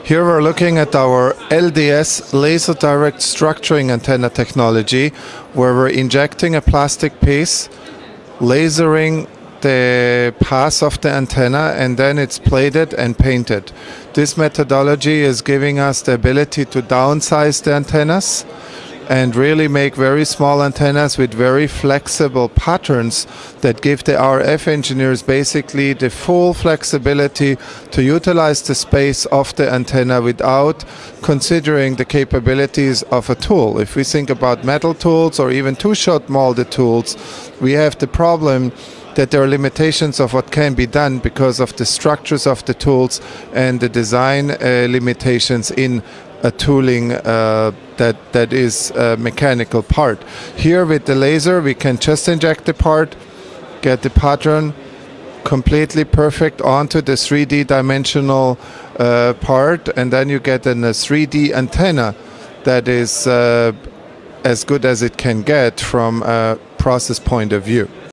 Here we're looking at our LDS laser direct structuring antenna technology, where we're injecting a plastic piece, lasering the path of the antenna, and then it's plated and painted. This methodology is giving us the ability to downsize the antennas and really make very small antennas with very flexible patterns that give the RF engineers basically the full flexibility to utilize the space of the antenna without considering the capabilities of a tool. If we think about metal tools or even two-shot molded tools, we have the problem that there are limitations of what can be done because of the structures of the tools and the design limitations in a tooling that is a mechanical part. Here with the laser we can just inject the part, get the pattern completely perfect onto the 3D dimensional part, and then you get a 3D antenna that is as good as it can get from a process point of view.